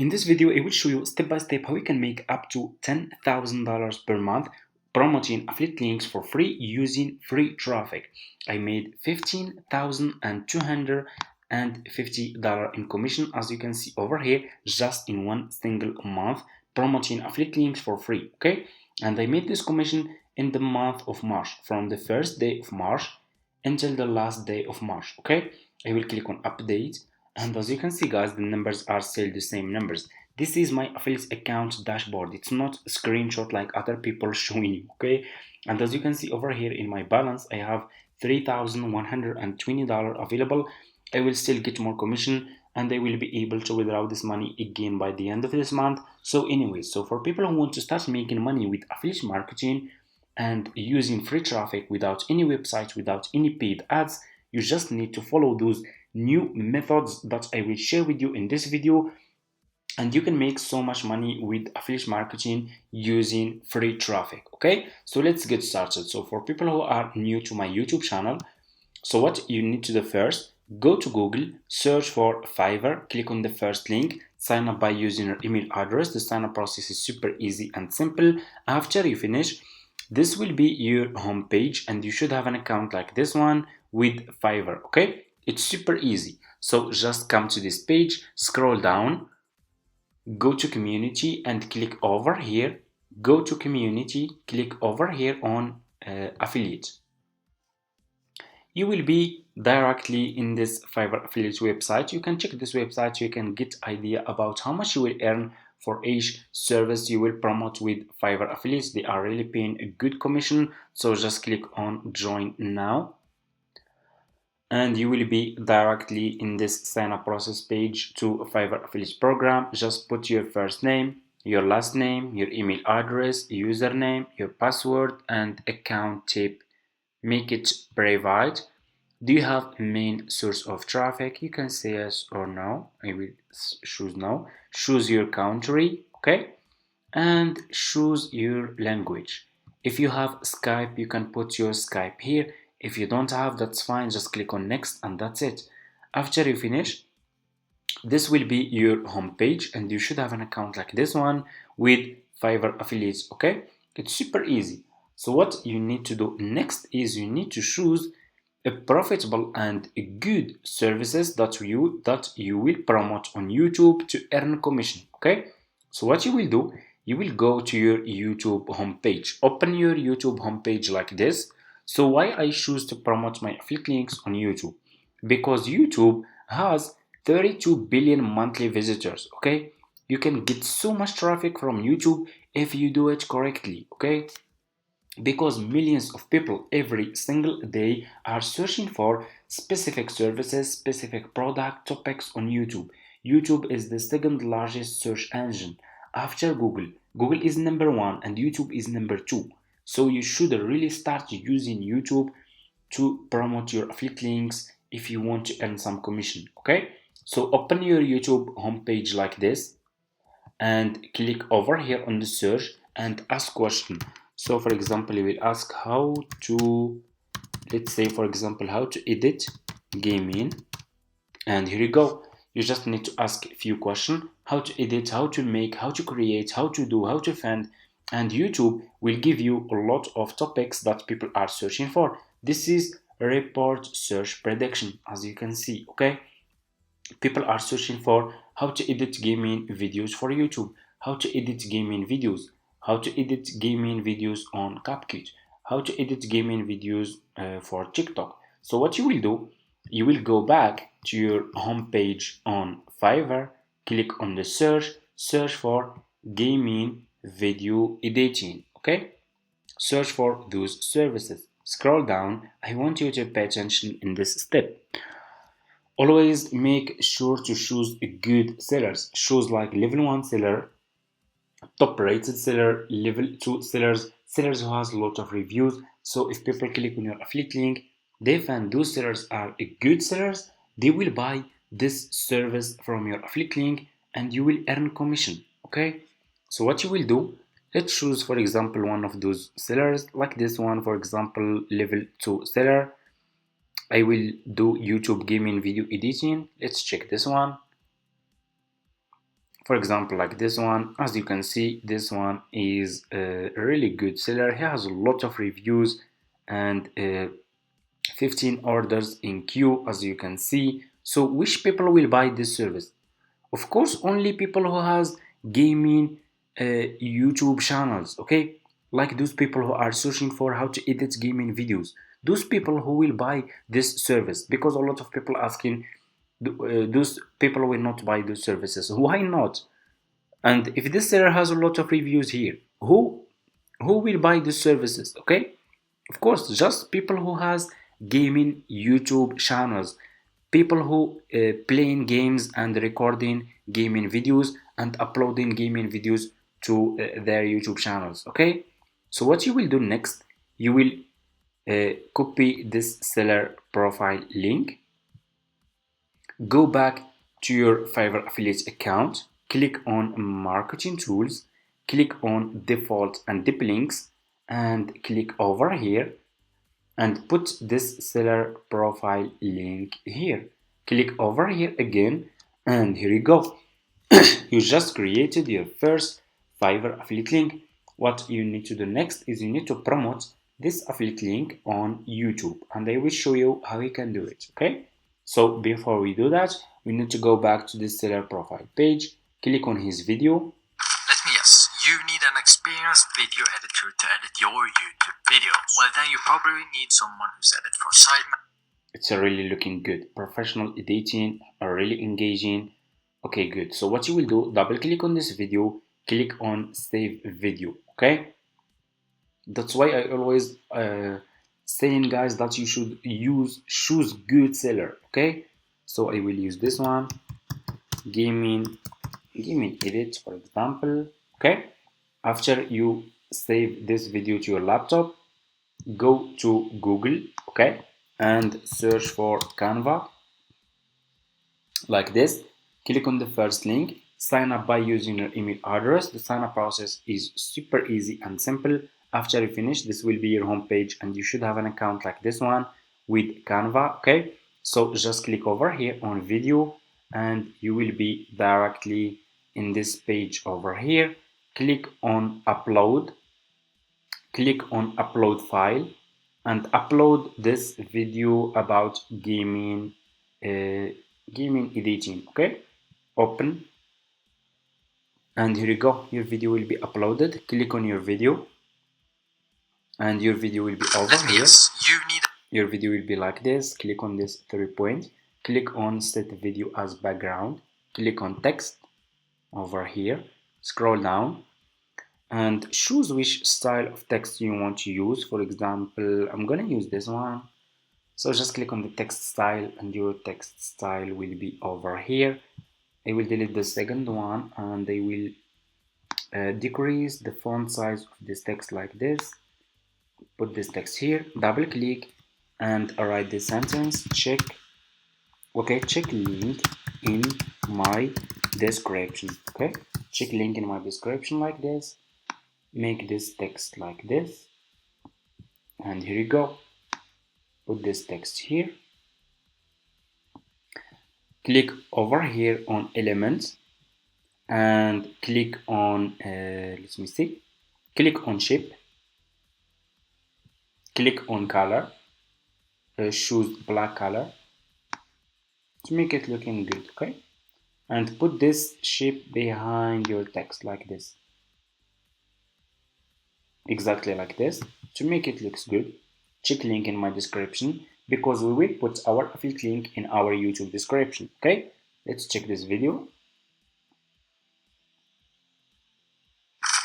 In this video, I will show you step by step how you can make up to $10,000 per month promoting affiliate links for free using free traffic. I made $15,250 in commission, as you can see over here, just in one single month promoting affiliate links for free. Okay, and I made this commission in the month of March, from the first day of March until the last day of March. Okay, I will click on update, and as you can see guys, the numbers are still the same numbers. This is my affiliate account dashboard. It's not a screenshot like other people showing you. Okay, and as you can see over here in my balance, I have $3,120 available. I will still get more commission, and I will be able to withdraw this money again by the end of this month. So anyway, so for people who want to start making money with affiliate marketing and using free traffic without any website, without any paid ads, you just need to follow those new methods that I will share with you in this video, and you can make so much money with affiliate marketing using free traffic. Okay, so let's get started. So for people who are new to my YouTube channel, so what you need to do first, go to Google, search for Fiverr, click on the first link, sign up by using your email address. The sign up process is super easy and simple. After you finish, this will be your home page, and you should have an account like this one with Fiverr. Okay, it's super easy. So just come to this page, scroll down, go to community and click over here. Go to community, click over here on affiliate. You will be directly in this Fiverr affiliate website. You can check this website so you can get idea about how much you will earn for each service you will promote with Fiverr affiliates. They are really paying a good commission, so just click on join now, and you will be directly in this sign up process page to a Fiverr affiliate program. Just put your first name, your last name, your email address, username, your password, and account type. Make it private. Do you have a main source of traffic? You can say yes or no. I will choose no. Choose your country, okay, and choose your language. If you have Skype, you can put your Skype here. If you don't have, that's fine. Just click on next, and that's it. After you finish, this will be your home page, and you should have an account like this one with Fiverr affiliates. Okay, it's super easy. So what you need to do next is you need to choose a profitable and a good services that you will promote on YouTube to earn commission. Okay, so what you will do, you will go to your YouTube homepage. Open your YouTube homepage like this. So why I choose to promote my affiliate links on YouTube? Because YouTube has 32 billion monthly visitors. Okay, you can get so much traffic from YouTube if you do it correctly. Okay, because millions of people every single day are searching for specific services, specific product topics on YouTube. YouTube is the second largest search engine after Google. Google is number one and YouTube is number two. So you should really start using YouTube to promote your affiliate links if you want to earn some commission. Okay, so open your YouTube homepage like this and click over here on the search and ask question. So for example, you will ask how to, let's say for example, how to edit gaming, and here you go. You just need to ask a few questions: how to edit, how to make, how to create, how to do, how to find, and YouTube will give you a lot of topics that people are searching for. This is report search prediction, as you can see. Okay, people are searching for how to edit gaming videos for YouTube, how to edit gaming videos, how to edit gaming videos on CapCut, how to edit gaming videos for TikTok. So what you will do, you will go back to your home page on Fiverr, click on the search for gaming video editing. Okay, search for those services. Scroll down. I want you to pay attention in this step. Always make sure to choose good sellers. Choose like level 1 seller, top rated seller, level 2 sellers, sellers who has a lot of reviews. So if people click on your affiliate link, they find those sellers are good sellers, they will buy this service from your affiliate link and you will earn commission. Okay, so what you will do, let's choose for example one of those sellers like this one, for example level 2 seller. I will do YouTube gaming video editing. Let's check this one. For example, like this one, as you can see, this one is a really good seller. He has a lot of reviews and 15 orders in queue, as you can see. So which people will buy this service? Of course, only people who has gaming YouTube channels, okay? Like those people who are searching for how to edit gaming videos. Those people who will buy this service, because a lot of people asking, those people will not buy those services. Why not? And if this seller has a lot of reviews here, who will buy these services? Okay, of course, just people who has gaming YouTube channels, people who playing games and recording gaming videos and uploading gaming videos to their YouTube channels. Okay, so what you will do next, you will copy this seller profile link, go back to your Fiverr affiliate account, click on marketing tools, click on default and deep links, and click over here and put this seller profile link here. Click over here again, and here you go. You just created your first Fiverr affiliate link. What you need to do next is you need to promote this affiliate link on YouTube, and I will show you how you can do it. Okay, so before we do that, we need to go back to this seller profile page, click on his video. Let me guess, you need an experienced video editor to edit your YouTube videos. Well, then you probably need someone who's edited for Sideman. It's a really looking good, professional editing, really engaging. Okay, good. So what you will do, double click on this video, click on save video. Okay, that's why I always saying, guys, that you should choose good seller. Okay, so I will use this one, gaming edit, for example. Okay, after you save this video to your laptop, go to Google, okay, and search for Canva like this. Click on the first link, sign up by using your email address. The sign up process is super easy and simple. After you finish, this will be your home page, and you should have an account like this one with Canva. Okay, so just click over here on video, and you will be directly in this page over here. Click on upload, click on upload file, and upload this video about gaming editing. Okay, open, and here you go, your video will be uploaded. Click on your video, and your video will be over here. Your video will be like this. Click on this 3 point, click on set video as background, click on text over here, scroll down and choose which style of text you want to use. For example, I'm gonna use this one. So just click on the text style, and your text style will be over here. I will delete the second one, and I will decrease the font size of this text like this. Put this text here, double click, and write this sentence, check link in my description. Okay, check link in my description like this. Make this text like this, and here you go. Put this text here, click over here on elements, and click on let me see, click on shape, click on color, choose black color to make it looking good. Okay, and put this shape behind your text like this, exactly like this, to make it looks good. Check link in my description, because we will put our affiliate link in our YouTube description. Okay, let's check this video.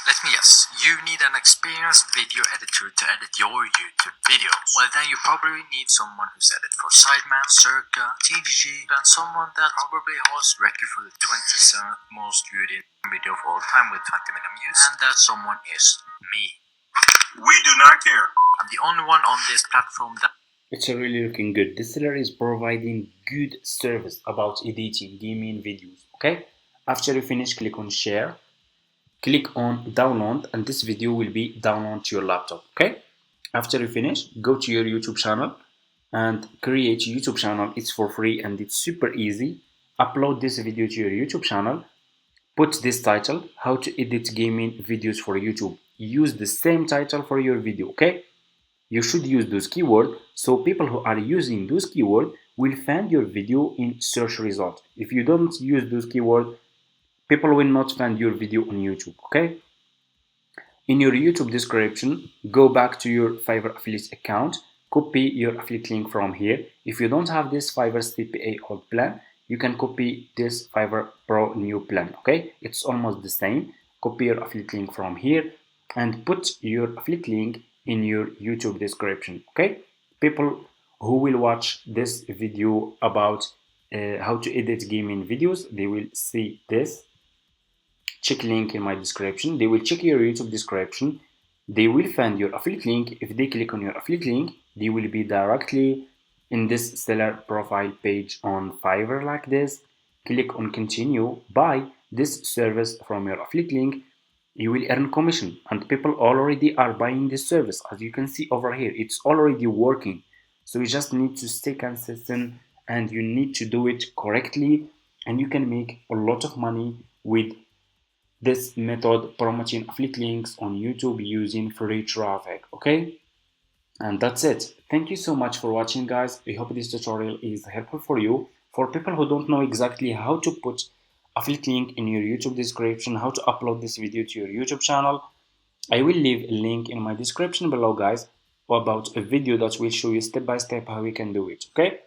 Let me guess, you need an experienced video editor to edit your YouTube videos. Well, then you probably need someone who's edited for Sideman, Circa, TVG, and someone that probably holds record for the 27th most viewed video of all time with 20 million views, and that someone is me. We do not care. I'm the only one on this platform that... It's really looking good. This seller is providing good service about editing gaming videos. Okay, after you finish, click on share, click on download, and this video will be downloaded to your laptop. Okay, after you finish, go to your YouTube channel and create a YouTube channel. It's for free and it's super easy. Upload this video to your YouTube channel, put this title: how to edit gaming videos for YouTube. Use the same title for your video, okay? You should use those keywords, so people who are using those keywords will find your video in search results. If you don't use those keywords, people will not find your video on YouTube, okay? In your YouTube description, go back to your Fiverr affiliate account, copy your affiliate link from here. If you don't have this Fiverr CPA old plan, you can copy this Fiverr Pro new plan, okay? It's almost the same. Copy your affiliate link from here and put your affiliate link in your YouTube description, okay? People who will watch this video about how to edit gaming videos, they will see this. Check link in my description. They will check your YouTube description. They will find your affiliate link. If they click on your affiliate link, they will be directly in this seller profile page on Fiverr like this. Click on continue, buy this service from your affiliate link. You will earn commission, and people already are buying this service. As you can see over here, it's already working. So you just need to stay consistent and you need to do it correctly, and you can make a lot of money with this method, promoting affiliate links on YouTube using free traffic, okay? And that's it. Thank you so much for watching, guys. I hope this tutorial is helpful for you. For people who don't know exactly how to put affiliate link in your YouTube description, how to upload this video to your YouTube channel, I will leave a link in my description below, guys, about a video that will show you step by step how you can do it, okay?